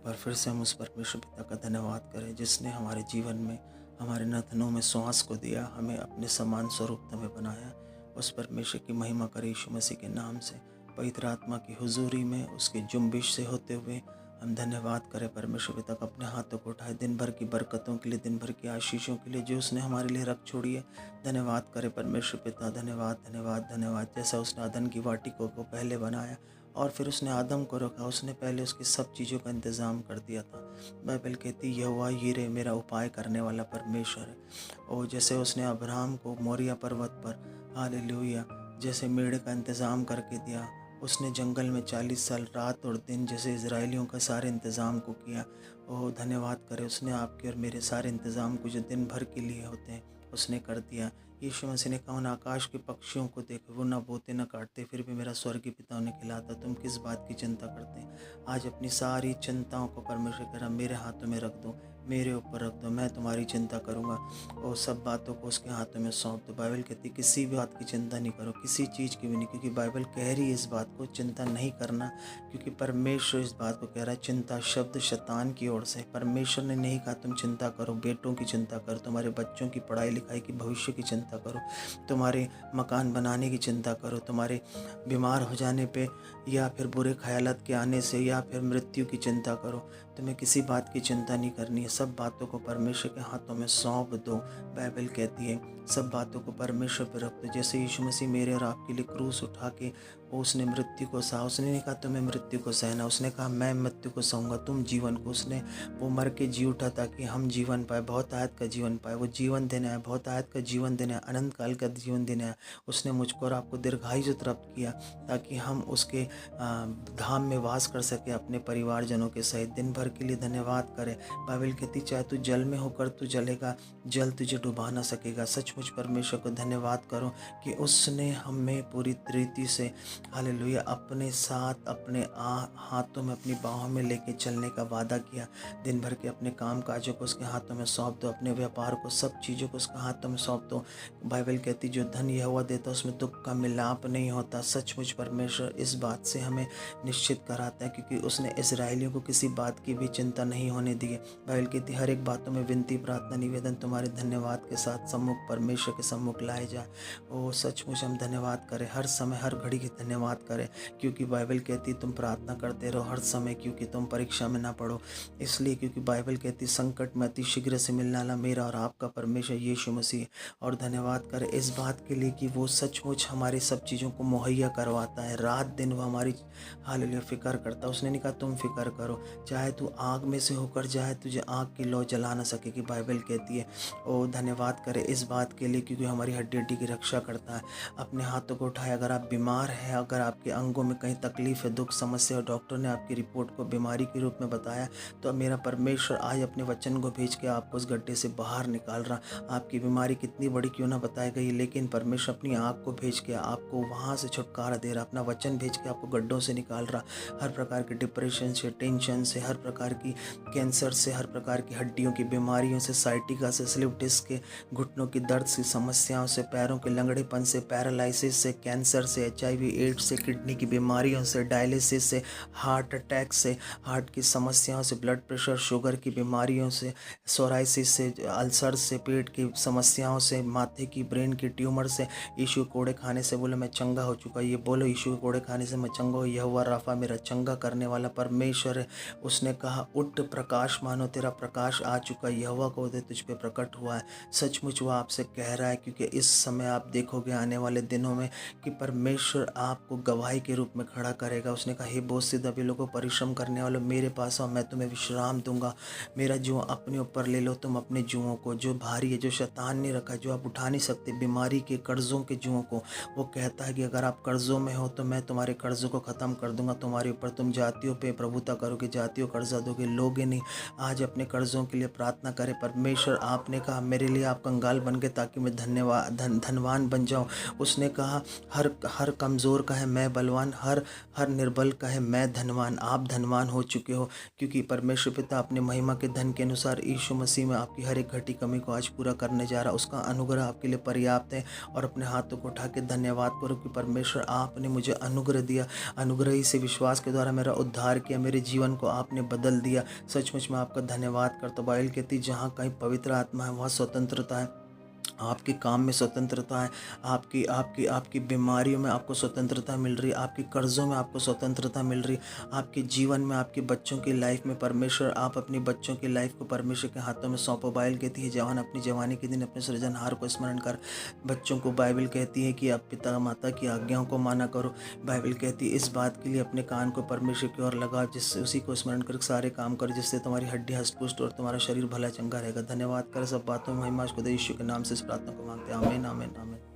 बार फिर से हम उस परमेश्वर पिता का धन्यवाद करें जिसने हमारे जीवन में, हमारे नथनों में श्वास को दिया, हमें अपने समान स्वरूप में बनाया। उस परमेश्वर की महिमा करें यीशु मसीह के नाम से। पवित्र आत्मा की हुजूरी में उसके जुम्बिश से होते हुए हम धन्यवाद करें परमेश्वर पिता का। अपने हाथों को उठाए दिन भर की बरकतों के लिए, दिन भर की आशीषों के लिए जो उसने हमारे लिए रख छोड़ी है। धन्यवाद करें परमेश्वर पिता। धन्यवाद धन्यवाद धन्यवाद। जैसा उसने अदन की वाटिका को पहले बनाया और फिर उसने आदम को रखा, उसने पहले उसकी सब चीज़ों का इंतज़ाम कर दिया था। बाइबल कहती यहोवा यीरे मेरा उपाय करने वाला परमेश्वर है। और जैसे उसने अब्राहम को मोरिया पर्वत पर, हालेलुया, जैसे मेढ़े का इंतज़ाम करके दिया, उसने जंगल में 40 साल रात और दिन जैसे इजरायलियों का सारे इंतज़ाम को किया। ओह धन्यवाद करे उसने आपके और मेरे सारे इंतज़ाम को जो दिन भर के लिए होते हैं उसने कर दिया। यीशु मसीह ने कहा उन आकाश के पक्षियों को देखो, वो ना बोते ना काटते, फिर भी मेरा स्वर्गीय पिता उन्हें खिलाता। तुम किस बात की चिंता करते हैं? आज अपनी सारी चिंताओं को परमेश्वर कह रहा मेरे हाथों में रख दो, मेरे ऊपर रख दो, मैं तुम्हारी चिंता करूँगा। और सब बातों को उसके हाथों में सौंप दो। बाइबल कहती किसी भी बात की चिंता नहीं करो, किसी चीज़ की भी नहीं, क्योंकि बाइबल कह रही है इस बात को चिंता नहीं करना, क्योंकि परमेश्वर इस बात को कह रहा है। चिंता शब्द शैतान की ओर से। परमेश्वर ने नहीं कहा तुम चिंता करो, बेटों की चिंता करो, तुम्हारे बच्चों की पढ़ाई लिखाई की, भविष्य की चिंता करो, तुम्हारे मकान बनाने की चिंता करो, तुम्हारे बीमार हो जाने पे या फिर बुरे ख्यालात के आने से या फिर मृत्यु की चिंता करो। तुम्हें किसी बात की चिंता नहीं करनी है, सब बातों को परमेश्वर के हाथों में सौंप दो। बाइबल कहती है सब बातों को परमेश्वर पर रख दो। जैसे यीशु मसीह मेरे और आपके लिए क्रूस उठा के उसने मृत्यु को सहा। उसने नहीं कहा तुम्हें मृत्यु को सहना, उसने कहा मैं मृत्यु को सहूँगा, तुम जीवन को। उसने वो मर के जी उठा ताकि हम जीवन पाए, बहुत आयत का जीवन पाए। वो जीवन देने आया, बहुत आयत का जीवन देने आया, अनंत काल का जीवन देने आया। उसने मुझको और आपको दीर्घायु प्राप्त किया ताकि हम उसके धाम में वास कर सके अपने परिवारजनों के सहित। दिन भर के लिए धन्यवाद करें। बाइबल कहती चाहे तू जल में होकर तू जलेगा, जल तुझे डुबा ना सकेगा। सचमुच परमेश्वर को धन्यवाद करो कि उसने हमें पूरी रीति से, हालेलुया, अपने साथ अपने हाथों में, अपनी बाहों में लेके चलने का वादा किया। दिन भर के अपने काम काजों को उसके हाथों में सौंप दो, अपने व्यापार को, सब चीज़ों को उसके हाथों में सौंप दो। बाइबल कहती जो धन यहोवा देता उसमें दुख का मिलाप नहीं होता। सचमुच परमेश्वर इस बात से हमें निश्चित कराता है, क्योंकि उसने इजरायलियों को किसी बात की भी चिंता नहीं होने दी है। बाइबल कहती हर एक बातों में विनती प्रार्थना निवेदन तुम्हारे धन्यवाद के साथ सम्मुख परमेश्वर के सम्मुख लाए जाए। ओ सचमुच हम धन्यवाद करें, हर समय हर घड़ी की धन्यवाद करें, क्योंकि बाइबल कहती तुम प्रार्थना करते रहो हर समय, क्योंकि तुम परीक्षा में ना पड़ो। इसलिए क्योंकि बाइबल कहती संकट में अति शीघ्र से मिलने वाला मेरा और आपका परमेश्वर यीशु मसीह। और धन्यवाद करें इस बात के लिए कि वो सचमुच हमारी सब चीज़ों को मुहैया करवाता है। रात दिन वो हमारी हालेलुया फिक्र करता है। उसने नहीं कहा तुम फिक्र करो, चाहे तू आग में से होकर जाए तुझे आग की लौ जला ना सकेगी। बाइबल कहती है। ओ धन्यवाद करें इस बात के लिए क्योंकि हमारी हड्डी हड्डी की रक्षा करता है। अपने हाथों को उठाए, अगर आप बीमार हैं, अगर आपके अंगों में कहीं तकलीफ है, दुख समस्या, और डॉक्टर ने आपकी रिपोर्ट को बीमारी के रूप में बताया, तो मेरा परमेश्वर आज अपने वचन को भेज के आपको उस गड्ढे से बाहर निकाल रहा। आपकी बीमारी कितनी बड़ी क्यों ना बताई गई, लेकिन परमेश्वर अपनी आँख को भेज के आपको वहाँ से छुटकारा दे रहा, अपना वचन भेज के आपको गड्ढों से निकाल रहा। हर प्रकार के डिप्रेशन से, टेंशन से, हर प्रकार की कैंसर से, हर प्रकार की हड्डियों की बीमारियों से, साइटिका से, स्लिप डिस्क के, घुटनों की दर्द से, समस्याओं से, पैरों के लंगड़ेपन से, पैरालिसिस से, कैंसर से, HIV एड्स से, किडनी की बीमारियों से, डायलिसिस से, हार्ट अटैक से, हार्ट की समस्याओं से, ब्लड प्रेशर शुगर की बीमारियों से, सोराइसिस से, अल्सर से, पेट की समस्याओं से, माथे की, ब्रेन की ट्यूमर से। यीशु के कोड़े खाने से बोलो मैं चंगा हो चुका। ये बोलो यीशु के कोड़े खाने से मैं चंगा हो। यहोवा राफा मेरा चंगा करने वाला परमेश्वर है। उसने कहा उठ प्रकाश मानो तेरा प्रकाश आ चुका। यहोवा को दे तुझ पे प्रकट हुआ है। सचमुच वो आपसे कह रहा है, क्योंकि इस समय आप देखोगे आने वाले दिनों में कि परमेश्वर आपको गवाही के रूप में खड़ा करेगा। उसने कहा हे बहुत से दबे लोगों, परिश्रम करने वालों, मेरे पास आओ, मैं तुम्हें विश्राम दूंगा। मेरा जुआ अपने ऊपर ले लो तुम अपने जुओं को, जो भारी है, जो शैतान ने रखा, जो आप उठा नहीं सकते, बीमारी के, कर्जों के जुओं को। वो कहता है कि अगर आप कर्जों में हो तो मैं तुम्हारे कर्जों को ख़त्म कर दूंगा तुम्हारे ऊपर, तुम जातियों पे प्रभुता करोगे, जातियों कर्जा दोगे, लोगे नहीं। आज अपने कर्जों के लिए प्रार्थना करें। परमेश्वर आपने कहा मेरे लिए आप कंगाल बन गए ताकि मैं धन्यवाद धनवान बन जाऊं। उसने कहा हर कमज़ोर कहे मैं बलवान, हर हर निर्बल कहे मैं धनवान। आप धनवान हो चुके हो, क्योंकि परमेश्वर पिता अपने महिमा के धन के अनुसार यीशु मसीह में आपकी हर एक घटी कमी को आज पूरा करने जा रहा है। उसका अनुग्रह आपके लिए पर्याप्त है। और अपने हाथों को उठा के धन्यवाद करो कि परमेश्वर आपने मुझे अनुग्रह दिया, अनुग्रह ही से विश्वास के द्वारा मेरा उद्धार किया, मेरे जीवन को आपने बदल दिया। सचमुच मैं आपका धन्यवाद करता हूँ। बाइबल कहती है जहाँ कहीं पवित्र आत्मा है वहाँ स्वतंत्रता है। आपके काम में स्वतंत्रता है, आपकी आपकी आपकी बीमारियों में आपको स्वतंत्रता मिल रही है, आपके कर्ज़ों में आपको स्वतंत्रता मिल रही है, आपके जीवन में, आपके बच्चों की लाइफ में परमेश्वर, आप अपनी बच्चों की लाइफ को परमेश्वर के हाथों में सौंपो। बाइबल कहती है जवान अपनी जवानी के दिन अपने सृजनहार को स्मरण कर। बच्चों को बाइबल कहती है कि आप पिता माता की आज्ञाओं को माना करो। बाइबल कहती है इस बात के लिए अपने कान को परमेश्वर की ओर लगाओ, जिससे उसी को स्मरण कर सारे काम करो, जिससे तुम्हारी हड्डी हष्ट-पुष्ट और तुम्हारा शरीर भला चंगा रहेगा। धन्यवाद कर सब बातों में महिमा को दे, यीशु के नाम से इस प्रार्थना को मांगते हैं। आमीन, आमीन, आमीन।